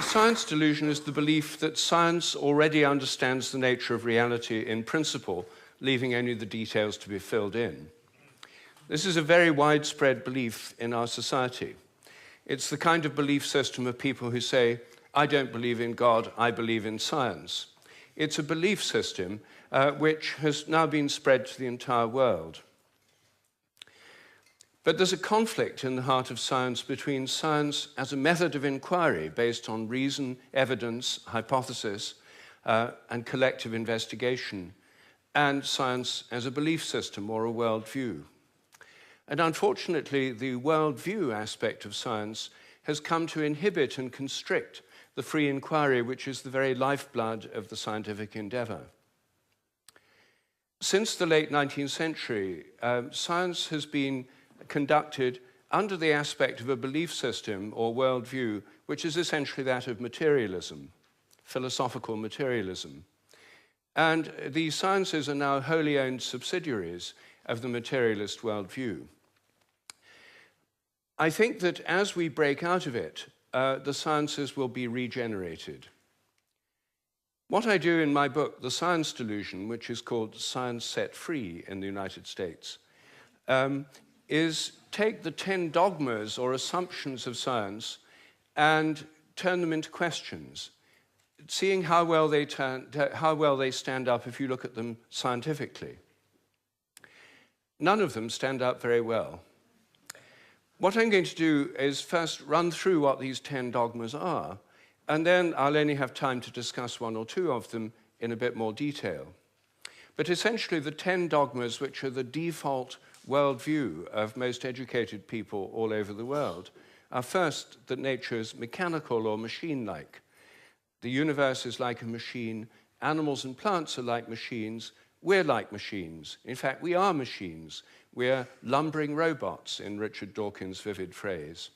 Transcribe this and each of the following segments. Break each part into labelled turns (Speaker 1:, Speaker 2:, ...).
Speaker 1: The science delusion is the belief that science already understands the nature of reality in principle, leaving only the details to be filled in. This is a very widespread belief in our society. It's the kind of belief system of people who say, I don't believe in God, I believe in science. It's a belief system which has now been spread to the entire world. But there's a conflict in the heart of science between science as a method of inquiry based on reason, evidence, hypothesis, and collective investigation, and science as a belief system or a worldview. And unfortunately, the worldview aspect of science has come to inhibit and constrict the free inquiry, which is the very lifeblood of the scientific endeavor. Since the late 19th century, science has been conducted under the aspect of a belief system or worldview, which is essentially that of materialism, philosophical materialism. And these sciences are now wholly owned subsidiaries of the materialist worldview. I think that as we break out of it, the sciences will be regenerated. What I do in my book, The Science Delusion, which is called Science Set Free in the United States, is take the 10 dogmas or assumptions of science and turn them into questions, seeing how well they stand up if you look at them scientifically. None of them stand up very well. What I'm going to do is first run through what these 10 dogmas are, and then I'll only have time to discuss one or two of them in a bit more detail. But essentially, the 10 dogmas, which are the default worldview of most educated people all over the world, are first that nature is mechanical or machine-like. The universe is like a machine, animals and plants are like machines, we're like machines. In fact, we are machines. We're lumbering robots, in Richard Dawkins' vivid phrase,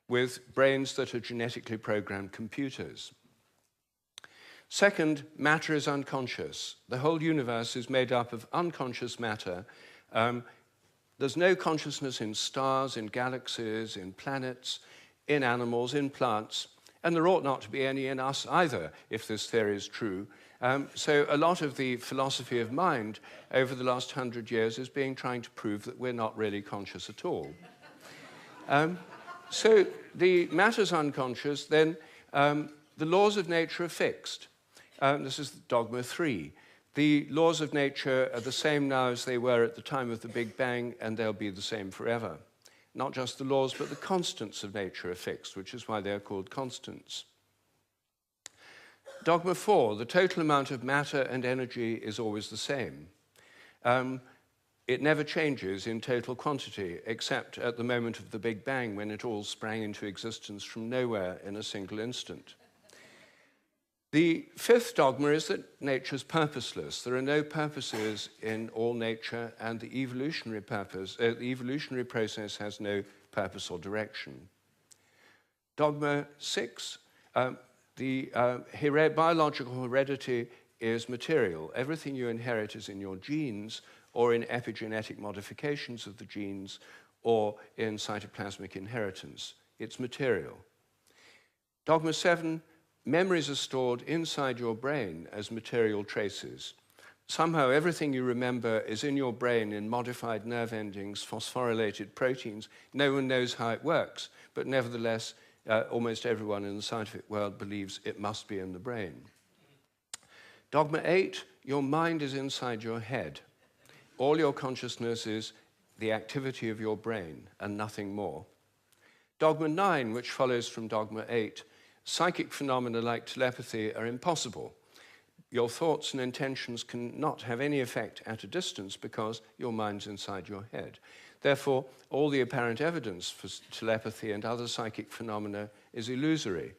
Speaker 1: with brains that are genetically programmed computers. Second, matter is unconscious. The whole universe is made up of unconscious matter. There's no consciousness in stars, in galaxies, in planets, in animals, in plants, and there ought not to be any in us either, if this theory is true. So a lot of the philosophy of mind over the last 100 years is trying to prove that we're not really conscious at all. So the matter's unconscious, then the laws of nature are fixed. This is dogma 3. The laws of nature are the same now as they were at the time of the Big Bang, and they'll be the same forever. Not just the laws, but the constants of nature are fixed, which is why they're called constants. Dogma 4, the total amount of matter and energy is always the same. It never changes in total quantity, except at the moment of the Big Bang, when it all sprang into existence from nowhere in a single instant. The 5th dogma is that nature is purposeless. There are no purposes in all nature, and the evolutionary process has no purpose or direction. Dogma 6, biological heredity is material. Everything you inherit is in your genes, or in epigenetic modifications of the genes, or in cytoplasmic inheritance. It's material. Dogma 7, memories are stored inside your brain as material traces. Somehow everything you remember is in your brain in modified nerve endings, phosphorylated proteins. No one knows how it works, but nevertheless, almost everyone in the scientific world believes it must be in the brain. Dogma 8, your mind is inside your head. All your consciousness is the activity of your brain and nothing more. Dogma 9, which follows from dogma 8, psychic phenomena like telepathy are impossible. Your thoughts and intentions cannot have any effect at a distance because your mind's inside your head. Therefore, all the apparent evidence for telepathy and other psychic phenomena is illusory.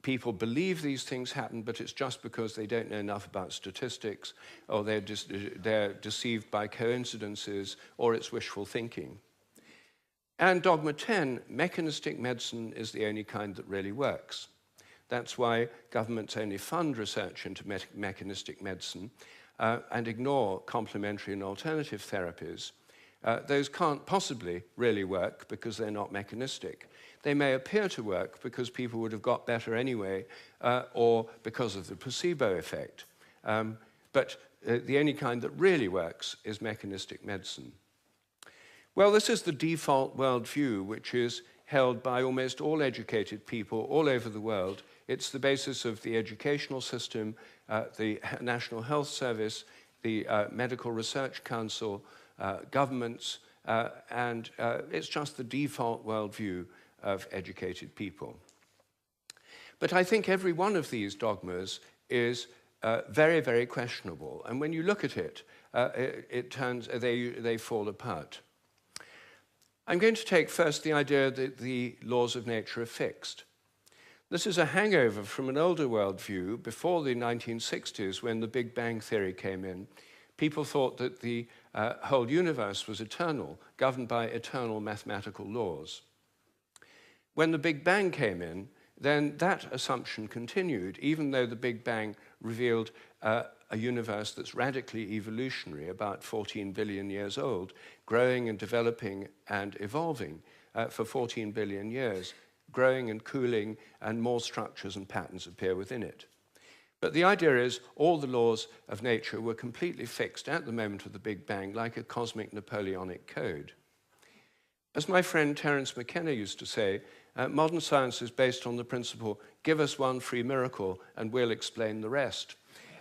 Speaker 1: People believe these things happen, but it's just because they don't know enough about statistics, or they're deceived by coincidences, or it's wishful thinking. And dogma 10, mechanistic medicine is the only kind that really works. That's why governments only fund research into mechanistic medicine and ignore complementary and alternative therapies. those can't possibly really work because they're not mechanistic. They may appear to work because people would have got better anyway, or because of the placebo effect. But the only kind that really works is mechanistic medicine. Well, this is the default worldview, which is held by almost all educated people all over the world. It's the basis of the educational system, the National Health Service, the Medical Research Council, governments, and it's just the default worldview of educated people. But I think every one of these dogmas is very, very questionable. And when you look at it, they fall apart. I'm going to take first the idea that the laws of nature are fixed. This is a hangover from an older worldview before the 1960s, when the Big Bang theory came in. People thought that the whole universe was eternal, governed by eternal mathematical laws. When the Big Bang came in, then that assumption continued, even though the Big Bang revealed a universe that's radically evolutionary, about 14 billion years old, growing and developing and evolving for 14 billion years, growing and cooling, and more structures and patterns appear within it. But the idea is all the laws of nature were completely fixed at the moment of the Big Bang, like a cosmic Napoleonic code. As my friend Terence McKenna used to say, modern science is based on the principle, give us one free miracle and we'll explain the rest.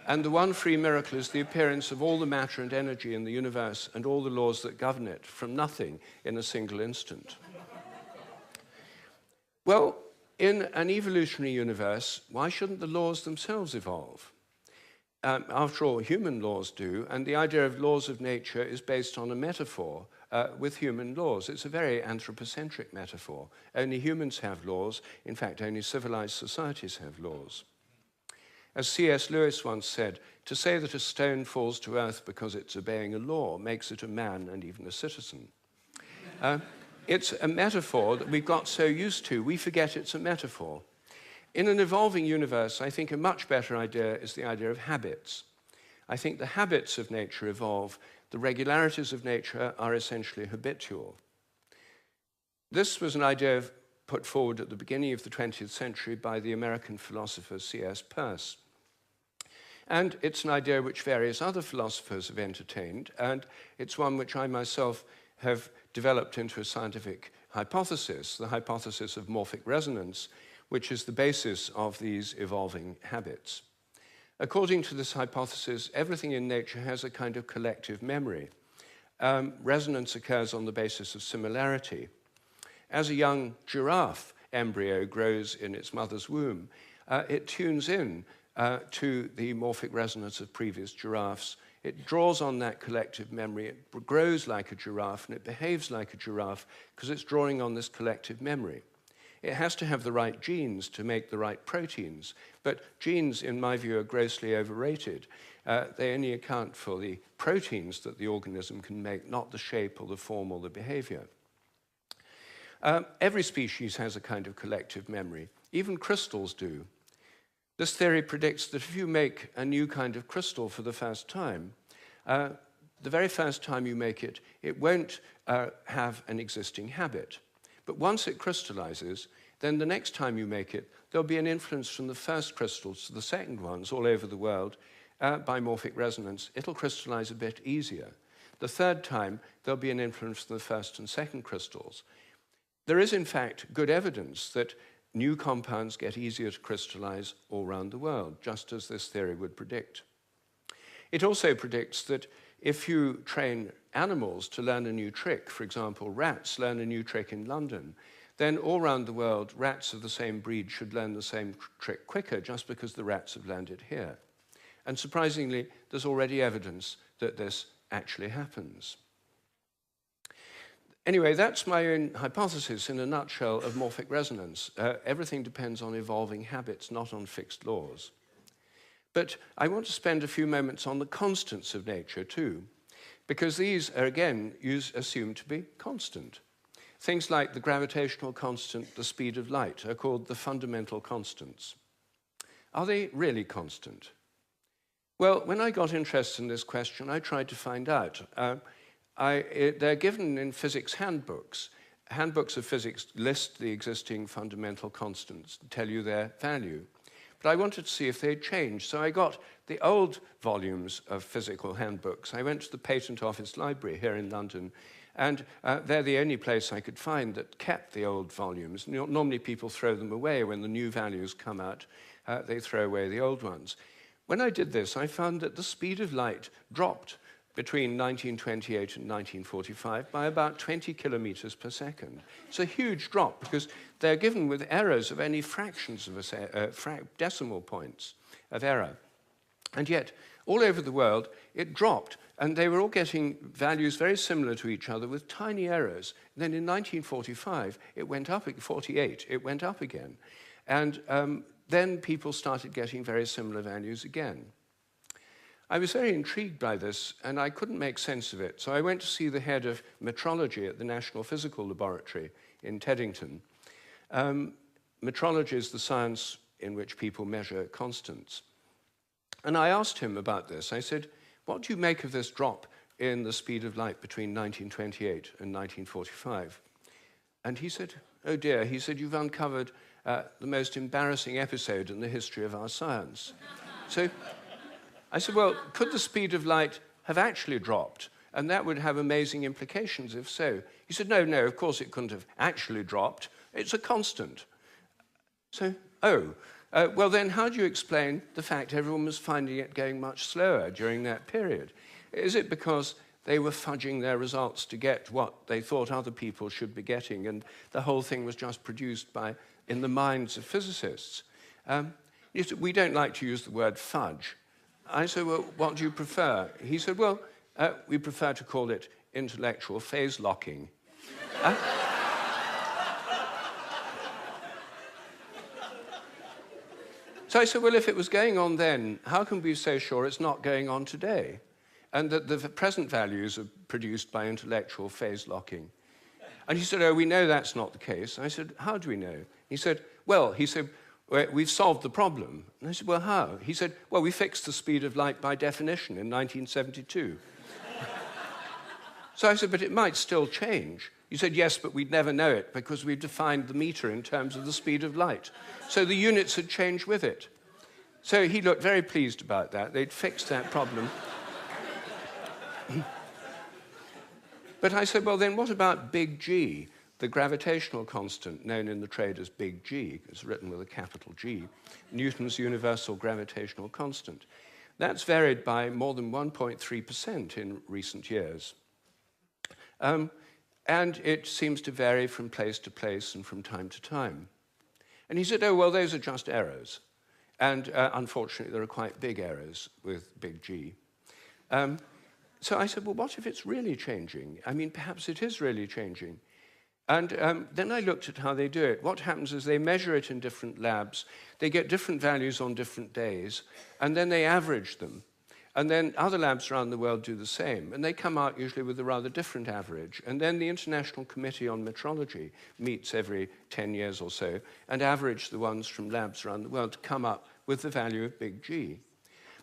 Speaker 1: And the one free miracle is the appearance of all the matter and energy in the universe and all the laws that govern it from nothing in a single instant. Well, in an evolutionary universe, why shouldn't the laws themselves evolve? After all, human laws do, and the idea of laws of nature is based on a metaphor with human laws. It's a very anthropocentric metaphor. Only humans have laws. In fact, only civilized societies have laws. As C.S. Lewis once said, to say that a stone falls to earth because it's obeying a law makes it a man and even a citizen. It's a metaphor that we've got so used to, we forget it's a metaphor. In an evolving universe, I think a much better idea is the idea of habits. I think the habits of nature evolve. The regularities of nature are essentially habitual. This was an idea put forward at the beginning of the 20th century by the American philosopher C.S. Peirce. And it's an idea which various other philosophers have entertained, and it's one which I myself have developed into a scientific hypothesis, the hypothesis of morphic resonance, which is the basis of these evolving habits. According to this hypothesis, everything in nature has a kind of collective memory. Resonance occurs on the basis of similarity. As a young giraffe embryo grows in its mother's womb, it tunes in to the morphic resonance of previous giraffes. It draws on that collective memory. It grows like a giraffe, and it behaves like a giraffe because it's drawing on this collective memory. It has to have the right genes to make the right proteins, but genes, in my view, are grossly overrated. They only account for the proteins that the organism can make, not the shape or the form or the behavior. Every species has a kind of collective memory. Even crystals do. This theory predicts that if you make a new kind of crystal for the first time, the very first time you make it, it won't have an existing habit. But once it crystallizes, then the next time you make it, there'll be an influence from the first crystals to the second ones all over the world by morphic resonance. It'll crystallize a bit easier. The third time, there'll be an influence from the first and second crystals. There is, in fact, good evidence that new compounds get easier to crystallize all around the world, just as this theory would predict. It also predicts that if you train animals to learn a new trick, for example, rats learn a new trick in London, then all around the world, rats of the same breed should learn the same trick quicker just because the rats have learned it here. And surprisingly, there's already evidence that this actually happens. Anyway, that's my own hypothesis in a nutshell of morphic resonance. Everything depends on evolving habits, not on fixed laws. But I want to spend a few moments on the constants of nature too, because these are, again, assumed to be constant. Things like the gravitational constant, the speed of light, are called the fundamental constants. Are they really constant? Well, when I got interested in this question, I tried to find out. they're given in physics handbooks. Handbooks of physics list the existing fundamental constants, tell you their value. But I wanted to see if they'd changed, so I got the old volumes of physical handbooks. I went to the Patent Office Library here in London, and they're the only place I could find that kept the old volumes. Normally people throw them away when the new values come out. They throw away the old ones. When I did this, I found that the speed of light dropped between 1928 and 1945 by about 20 kilometers per second. It's a huge drop because they're given with errors of only fractions of decimal points of error. And yet, all over the world, it dropped, and they were all getting values very similar to each other with tiny errors. And then in 1945, it went up, 48, it went up again. And then people started getting very similar values again. I was very intrigued by this, and I couldn't make sense of it. So I went to see the head of metrology at the National Physical Laboratory in Teddington. Metrology is the science in which people measure constants. And I asked him about this. I said, what do you make of this drop in the speed of light between 1928 and 1945? And he said, oh dear, he said, you've uncovered the most embarrassing episode in the history of our science. So I said, well, could the speed of light have actually dropped? And that would have amazing implications if so. He said, no, of course it couldn't have actually dropped. It's a constant. So, well then how do you explain the fact everyone was finding it going much slower during that period? Is it because they were fudging their results to get what they thought other people should be getting, and the whole thing was just produced in the minds of physicists? We don't like to use the word fudge. I said, well, what do you prefer? He said, well, we prefer to call it intellectual phase locking. So I said, well, if it was going on then, how can we be so sure it's not going on today? And that the present values are produced by intellectual phase locking. And he said, oh, we know that's not the case. I said, how do we know? He said, we've solved the problem. And I said, well, how? He said, well, we fixed the speed of light by definition in 1972. So I said, but it might still change. He said, yes, but we'd never know it because we've defined the meter in terms of the speed of light. So the units had changed with it. So he looked very pleased about that. They'd fixed that problem. But I said, well, then what about big G, the gravitational constant known in the trade as big G? It's written with a capital G, Newton's universal gravitational constant. That's varied by more than 1.3% in recent years. And it seems to vary from place to place and from time to time. And he said, oh, well, those are just errors. And unfortunately, there are quite big errors with big G. So I said, well, what if it's really changing? I mean, perhaps it is really changing. And then I looked at how they do it. What happens is they measure it in different labs. They get different values on different days, and then they average them. And then other labs around the world do the same, and they come out usually with a rather different average. And then the International Committee on Metrology meets every 10 years or so and average the ones from labs around the world to come up with the value of big G.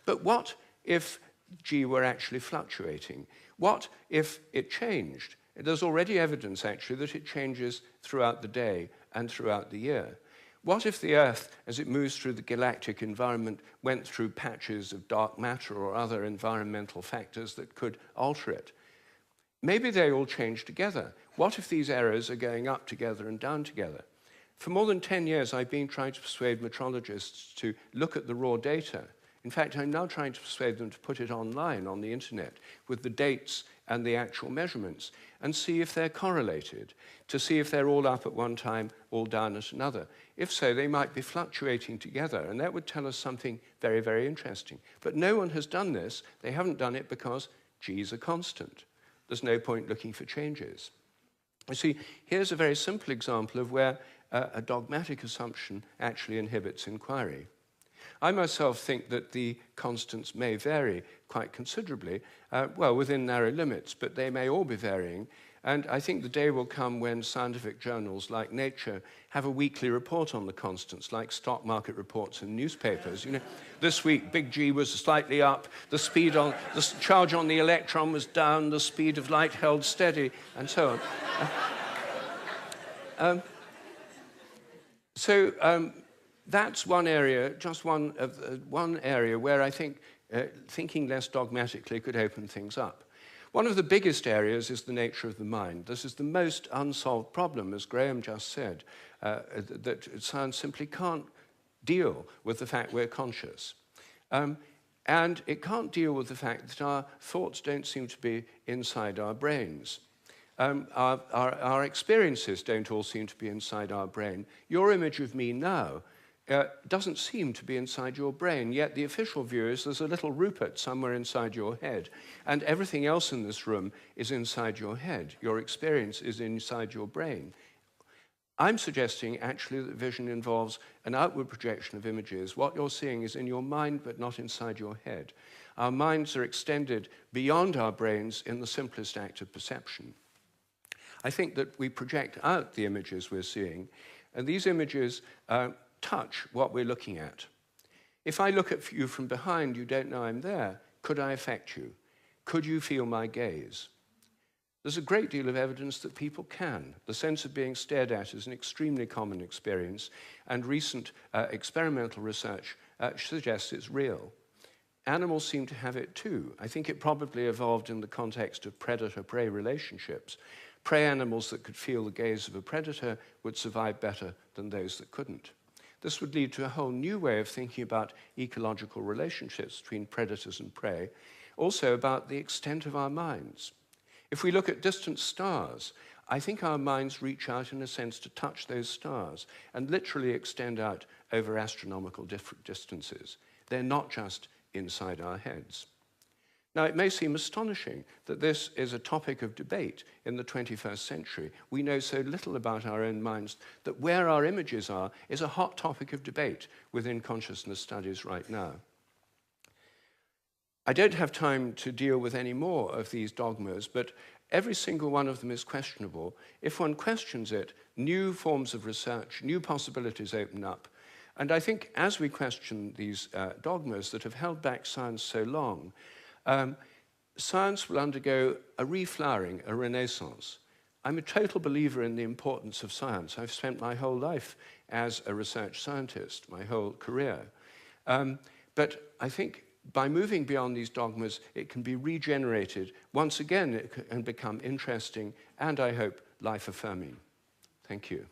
Speaker 1: But what if G were actually fluctuating? What if it changed? There's already evidence, actually, that it changes throughout the day and throughout the year. What if the Earth, as it moves through the galactic environment, went through patches of dark matter or other environmental factors that could alter it? Maybe they all change together. What if these errors are going up together and down together? For more than 10 years, I've been trying to persuade metrologists to look at the raw data. In fact, I'm now trying to persuade them to put it online on the internet with the dates and the actual measurements and see if they're correlated, to see if they're all up at one time, all down at another. If so, they might be fluctuating together, and that would tell us something very, very interesting. But no one has done this. They haven't done it because G is a constant. There's no point looking for changes. You see, here's a very simple example of where a dogmatic assumption actually inhibits inquiry. I myself think that the constants may vary quite considerably, well, within narrow limits, but they may all be varying. And I think the day will come when scientific journals like Nature have a weekly report on the constants, like stock market reports in newspapers. You know, this week, big G was slightly up, the charge on the electron was down, the speed of light held steady, and so on. That's one area, just one area where I think thinking less dogmatically could open things up. One of the biggest areas is the nature of the mind. This is the most unsolved problem, as Graham just said, that science simply can't deal with the fact we're conscious. And it can't deal with the fact that our thoughts don't seem to be inside our brains. Our experiences don't all seem to be inside our brain. Your image of me now doesn't seem to be inside your brain, yet the official view is there's a little Rupert somewhere inside your head, and everything else in this room is inside your head. Your experience is inside your brain. I'm suggesting actually that vision involves an outward projection of images. What you're seeing is in your mind, but not inside your head. Our minds are extended beyond our brains in the simplest act of perception. I think that we project out the images we're seeing, and these images touch what we're looking at. If I look at you from behind, you don't know I'm there. Could I affect you? Could you feel my gaze? There's a great deal of evidence that people can. The sense of being stared at is an extremely common experience, and recent experimental research suggests it's real. Animals seem to have it too. I think it probably evolved in the context of predator-prey relationships. Prey animals that could feel the gaze of a predator would survive better than those that couldn't. This would lead to a whole new way of thinking about ecological relationships between predators and prey, also about the extent of our minds. If we look at distant stars, I think our minds reach out in a sense to touch those stars and literally extend out over astronomical distances. They're not just inside our heads. Now, it may seem astonishing that this is a topic of debate in the 21st century. We know so little about our own minds that where our images are is a hot topic of debate within consciousness studies right now. I don't have time to deal with any more of these dogmas, but every single one of them is questionable. If one questions it, new forms of research, new possibilities open up. And I think as we question these dogmas that have held back science so long, science will undergo a reflowering, a renaissance. I'm a total believer in the importance of science. I've spent my whole life as a research scientist, my whole career. But I think by moving beyond these dogmas, it can be regenerated. Once again, it can become interesting and, I hope, life-affirming. Thank you.